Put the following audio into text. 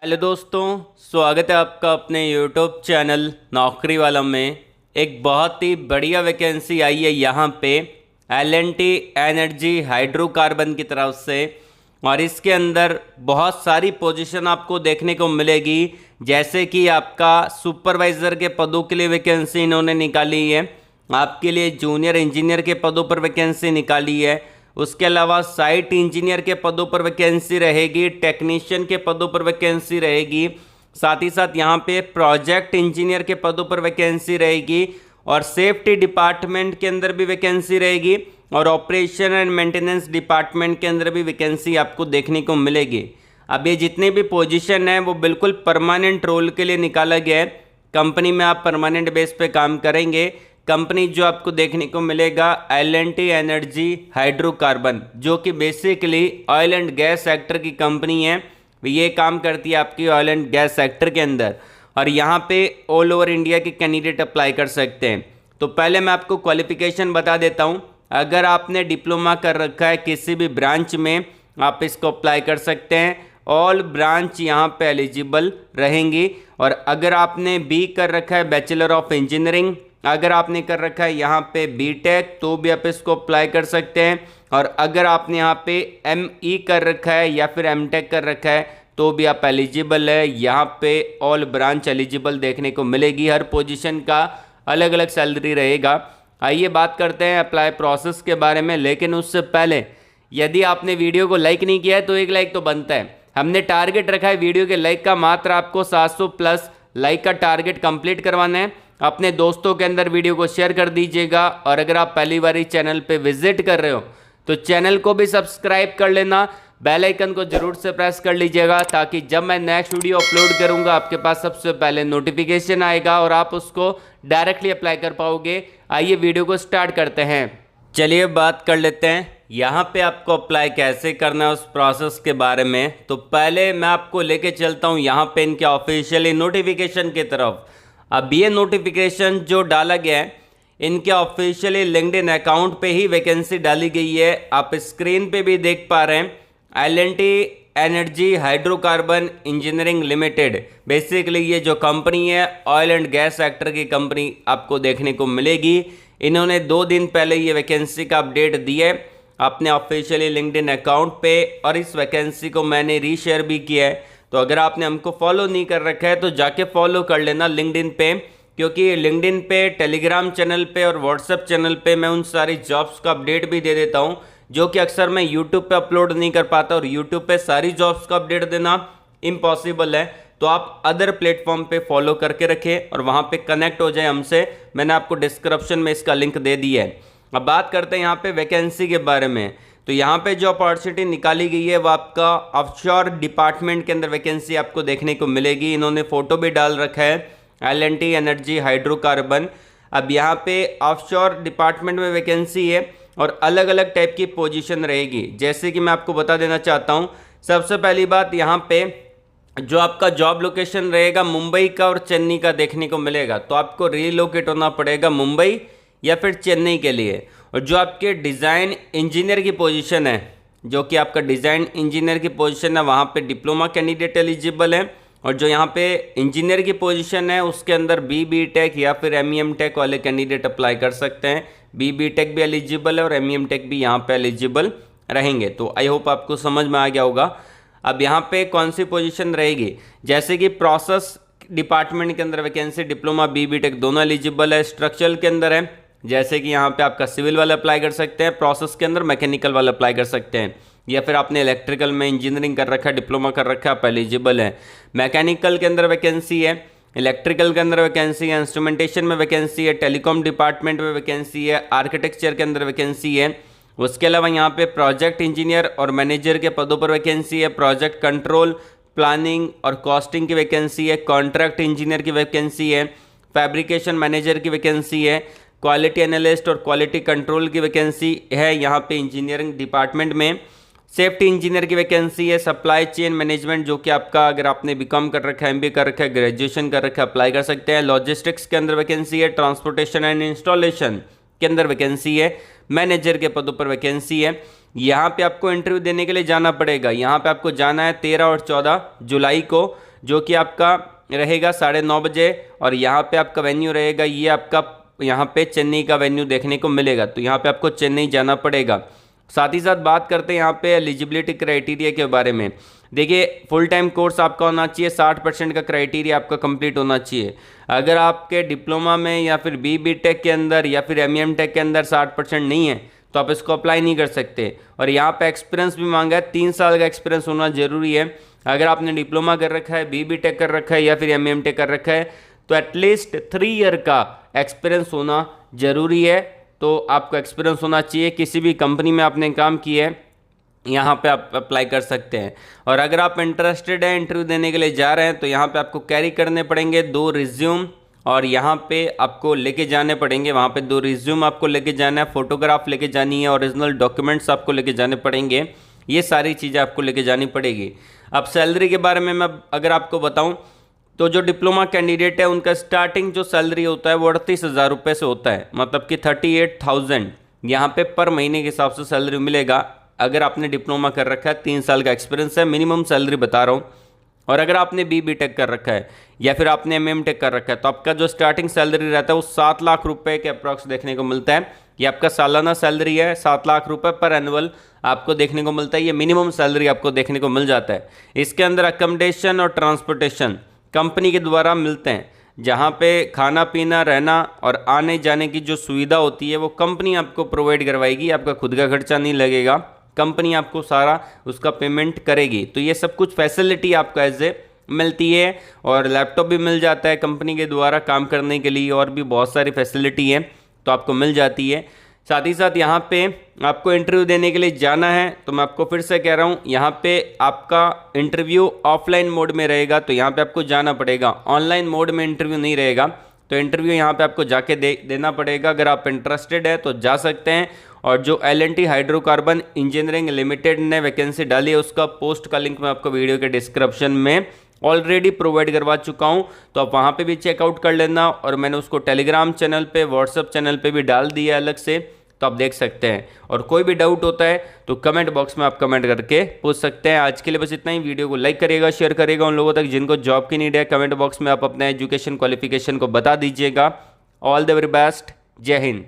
Hello दोस्तों, स्वागत है आपका अपने यूट्यूब चैनल नौकरी वाला में। एक बहुत ही बढ़िया वैकेंसी आई है यहाँ पे L&T एनर्जी हाइड्रोकार्बन की तरफ से। और इसके अंदर बहुत सारी पोजीशन आपको देखने को मिलेगी, जैसे कि आपका सुपरवाइज़र के पदों के लिए वैकेंसी इन्होंने निकाली है, आपके लिए जूनियर इंजीनियर के पदों पर वैकेंसी निकाली है, उसके अलावा साइट इंजीनियर के पदों पर वैकेंसी रहेगी, टेक्नीशियन के पदों पर वैकेंसी रहेगी, साथ ही साथ यहाँ पे प्रोजेक्ट इंजीनियर के पदों पर वैकेंसी रहेगी, और सेफ्टी डिपार्टमेंट के अंदर भी वैकेंसी रहेगी, और ऑपरेशन एंड मेंटेनेंस डिपार्टमेंट के अंदर भी वैकेंसी आपको देखने को मिलेगी। अब ये जितने भी पोजीशन हैं वो बिल्कुल परमानेंट रोल के लिए निकाला गया है। कंपनी में आप परमानेंट बेस पे काम करेंगे। कंपनी जो आपको देखने को मिलेगा L&T एनर्जी हाइड्रोकार्बन, जो कि basically oil and gas sector की कंपनी है। ये काम करती है आपकी ऑयल एंड गैस सेक्टर के अंदर, और यहाँ पे ऑल ओवर इंडिया के कैंडिडेट अप्लाई कर सकते हैं। तो पहले मैं आपको क्वालिफिकेशन बता देता हूँ। अगर आपने डिप्लोमा कर रखा है किसी भी ब्रांच में, आप इसको अप्लाई कर सकते हैं। ऑल ब्रांच यहाँ पे एलिजिबल रहेंगी। और अगर आपने बी कर रखा है बैचलर ऑफ इंजीनियरिंग, अगर आपने कर रखा है यहाँ पे बीटेक, तो भी आप इसको अप्लाई कर सकते हैं। और अगर आपने यहाँ पे एमई कर रखा है या फिर एमटेक कर रखा है, तो भी आप एलिजिबल है। यहाँ पे ऑल ब्रांच एलिजिबल देखने को मिलेगी। हर पोजीशन का अलग अलग सैलरी रहेगा। आइए बात करते हैं अप्लाई प्रोसेस के बारे में, लेकिन उससे पहले यदि आपने वीडियो को लाइक नहीं किया है तो एक लाइक तो बनता है। हमने टारगेट रखा है वीडियो के लाइक का, मात्र आपको 700 प्लस लाइक का टारगेट कंप्लीट करवाना है। अपने दोस्तों के अंदर वीडियो को शेयर कर दीजिएगा। और अगर आप पहली बार ही चैनल पे विजिट कर रहे हो तो चैनल को भी सब्सक्राइब कर लेना, बेल आइकन को जरूर से प्रेस कर लीजिएगा, ताकि जब मैं नेक्स्ट वीडियो अपलोड करूंगा आपके पास सबसे पहले नोटिफिकेशन आएगा और आप उसको डायरेक्टली अप्लाई कर पाओगे। आइए वीडियो को स्टार्ट करते हैं। चलिए बात कर लेते हैं यहाँ पे आपको अप्लाई कैसे करना है उस प्रोसेस के बारे में। तो पहले मैं आपको लेके चलता हूँ यहाँ पे इनके ऑफिशियली नोटिफिकेशन की तरफ। अब ये नोटिफिकेशन जो डाला गया है, इनके ऑफिशियली लिंक्डइन अकाउंट पे ही वैकेंसी डाली गई है। आप स्क्रीन पे भी देख पा रहे हैं, L&T energy hydrocarbon engineering limited. Basically ये जो कंपनी है ऑयल एंड गैस सेक्टर की कंपनी आपको देखने को मिलेगी। इन्होंने 2 दिन पहले ये वैकेंसी का अपडेट दिया है अपने ऑफिशियली लिंक्डइन अकाउंट पे, और इस वैकेंसी को मैंने रीशेयर भी किया है। तो अगर आपने हमको फॉलो नहीं कर रखा है तो जाके फॉलो कर लेना लिंक्डइन पे, क्योंकि लिंक्डइन पे, टेलीग्राम चैनल पे और व्हाट्सएप चैनल पे मैं उन सारी जॉब्स का अपडेट भी दे देता हूँ, जो कि अक्सर मैं यूट्यूब पे अपलोड नहीं कर पाता। और यूट्यूब पे सारी जॉब्स का अपडेट देना इम्पॉसिबल है। तो आप अदर प्लेटफॉर्म पे फॉलो करके रखें और वहाँ पे कनेक्ट हो जाए हमसे। मैंने आपको डिस्क्रिप्शन में इसका लिंक दे दिया है। अब बात करते हैं यहाँ पे वैकेंसी के बारे में। तो यहाँ पे जो अपॉर्चुनिटी निकाली गई है वो आपका ऑफशोर डिपार्टमेंट के अंदर वैकेंसी आपको देखने को मिलेगी। इन्होंने फोटो भी डाल रखा है, L&T एनर्जी हाइड्रोकार्बन। अब यहाँ पे ऑफशोर डिपार्टमेंट में वैकेंसी है और अलग अलग टाइप की पोजीशन रहेगी, जैसे कि मैं आपको बता देना चाहता हूँ। सबसे पहली बात, यहाँ पे जो आपका जॉब लोकेशन रहेगा मुंबई का और चेन्नई का देखने को मिलेगा। तो आपको रीलोकेट होना पड़ेगा मुंबई या फिर चेन्नई के लिए। और जो आपके डिज़ाइन इंजीनियर की पोजीशन है, जो कि आपका डिज़ाइन इंजीनियर की पोजीशन है, वहाँ पे डिप्लोमा कैंडिडेट एलिजिबल है। और जो यहाँ पे इंजीनियर की पोजीशन है उसके अंदर बी टेक या फिर एम टेक वाले कैंडिडेट अप्लाई कर सकते हैं। बी टेक भी एलिजिबल है और एम टेक भी यहाँ पे एलिजिबल रहेंगे। तो आई होप आपको समझ में आ गया होगा। अब यहाँ पे कौन सी पोजीशन रहेगी, जैसे कि प्रोसेस डिपार्टमेंट के अंदर वैकेंसी डिप्लोमा बी टेक दोनों एलिजिबल है। स्ट्रक्चरल के अंदर है, जैसे कि यहाँ पे आपका सिविल वाला अप्लाई कर सकते हैं, प्रोसेस के अंदर मैकेनिकल वाला अप्लाई कर सकते हैं, या फिर आपने इलेक्ट्रिकल में इंजीनियरिंग कर रखा है, डिप्लोमा कर रखा है, आप एलिजिबल है। मैकेनिकल के अंदर वैकेंसी है, इलेक्ट्रिकल के अंदर वैकेंसी है, इंस्ट्रूमेंटेशन में वैकेंसी है, टेलीकॉम डिपार्टमेंट में वैकेंसी है, आर्किटेक्चर के अंदर वैकेंसी है। उसके अलावा यहाँ पे प्रोजेक्ट इंजीनियर और मैनेजर के पदों पर वैकेंसी है, प्रोजेक्ट कंट्रोल, प्लानिंग और कॉस्टिंग की वैकेंसी है, कॉन्ट्रैक्ट इंजीनियर की वैकेंसी है, फैब्रिकेशन मैनेजर की वैकेंसी है, क्वालिटी एनालिस्ट और क्वालिटी कंट्रोल की वैकेंसी है यहाँ पे इंजीनियरिंग डिपार्टमेंट में। सेफ्टी इंजीनियर की वैकेंसी है, सप्लाई चेन मैनेजमेंट, जो कि आपका अगर आपने बीकॉम कर रखा है, एमबीए कर रखा है, ग्रेजुएशन कर रखा है, अप्लाई कर सकते हैं। लॉजिस्टिक्स के अंदर वैकेंसी है, ट्रांसपोर्टेशन एंड इंस्टॉलेशन के अंदर वैकेंसी है, मैनेजर के पदों पर वैकेंसी है। यहाँ पे आपको इंटरव्यू देने के लिए जाना पड़ेगा। यहाँ पे आपको जाना है 13 और 14 जुलाई को। जो कि आपका रहेगा 9:30 बजे, और यहाँ पे आपका वेन्यू रहेगा, ये आपका यहाँ पे चेन्नई का वेन्यू देखने को मिलेगा। तो यहाँ पे आपको चेन्नई जाना पड़ेगा। साथ ही साथ बात करते हैं यहाँ पे एलिजिबिलिटी क्राइटेरिया के बारे में। देखिए, फुल टाइम कोर्स आपका होना चाहिए, 60% का क्राइटेरिया आपका कंप्लीट होना चाहिए। अगर आपके डिप्लोमा में या फिर बी टेक के अंदर या फिर एम टेक के अंदर 60% नहीं है तो आप इसको अप्लाई नहीं कर सकते। और यहाँ पे एक्सपीरियंस भी मांगा है, 3 साल का एक्सपीरियंस होना जरूरी है। अगर आपने डिप्लोमा कर रखा है, बी टेक कर रखा है या फिर एम टेक कर रखा है तो एटलीस्ट 3 ईयर का एक्सपीरियंस होना जरूरी है। तो आपको एक्सपीरियंस होना चाहिए, किसी भी कंपनी में आपने काम किया है यहाँ पे आप अप्लाई कर सकते हैं। और अगर आप इंटरेस्टेड हैं, इंटरव्यू देने के लिए जा रहे हैं, तो यहाँ पे आपको कैरी करने पड़ेंगे 2 रिज्यूम, और यहाँ पे आपको लेके जाने पड़ेंगे, वहाँ पे 2 रिज्यूम आपको लेके जाना है, फोटोग्राफ लेके जानी है, ओरिजिनल डॉक्यूमेंट्स आपको लेके जाने पड़ेंगे। ये सारी चीज़ें आपको लेके जानी पड़ेगी। अब सैलरी के बारे में मैं अगर आपको बताऊँ तो जो डिप्लोमा कैंडिडेट है उनका स्टार्टिंग जो सैलरी होता है वो 38,000 रुपये से होता है, मतलब कि 38,000 यहाँ पे पर महीने के हिसाब से सैलरी मिलेगा। अगर आपने डिप्लोमा कर रखा है, 3 साल का एक्सपीरियंस है, मिनिमम सैलरी बता रहा हूँ। और अगर आपने बी टेक कर रखा है या फिर आपने एम टेक कर रखा है तो आपका जो स्टार्टिंग सैलरी रहता है वो 7 लाख रुपए के अप्रॉक्स देखने को मिलता है। ये आपका सालाना सैलरी है, 7 लाख रुपए पर एनुअल आपको देखने को मिलता है। ये मिनिमम सैलरी आपको देखने को मिल जाता है। इसके अंदर अकोमोडेशन और ट्रांसपोर्टेशन कंपनी के द्वारा मिलते हैं, जहाँ पे खाना पीना रहना और आने जाने की जो सुविधा होती है वो कंपनी आपको प्रोवाइड करवाएगी। आपका खुद का खर्चा नहीं लगेगा, कंपनी आपको सारा उसका पेमेंट करेगी। तो ये सब कुछ फैसिलिटी आपको एज ए मिलती है, और लैपटॉप भी मिल जाता है कंपनी के द्वारा काम करने के लिए, और भी बहुत सारी फैसिलिटी है तो आपको मिल जाती है। साथ ही साथ यहाँ पे आपको इंटरव्यू देने के लिए जाना है, तो मैं आपको फिर से कह रहा हूँ, यहाँ पे आपका इंटरव्यू ऑफलाइन मोड में रहेगा, तो यहाँ पे आपको जाना पड़ेगा। ऑनलाइन मोड में इंटरव्यू नहीं रहेगा, तो इंटरव्यू यहाँ पे आपको जाके देना पड़ेगा। अगर आप इंटरेस्टेड है तो जा सकते हैं। और जो L&T हाइड्रोकार्बन इंजीनियरिंग लिमिटेड ने वैकेंसी डाली है उसका पोस्ट का लिंक मैं आपको वीडियो के डिस्क्रिप्शन में ऑलरेडी प्रोवाइड करवा चुका हूं, तो आप वहां पे भी चेकआउट कर लेना। और मैंने उसको टेलीग्राम चैनल पे, व्हाट्सएप चैनल पे भी डाल दिया अलग से, तो आप देख सकते हैं। और कोई भी डाउट होता है तो कमेंट बॉक्स में आप कमेंट करके पूछ सकते हैं। आज के लिए बस इतना ही। वीडियो को लाइक करिएगा, शेयर करिएगा उन लोगों तक जिनको जॉब की नीड है। कमेंट बॉक्स में आप अपने एजुकेशन क्वालिफिकेशन को बता दीजिएगा। All the very best. जय हिंद।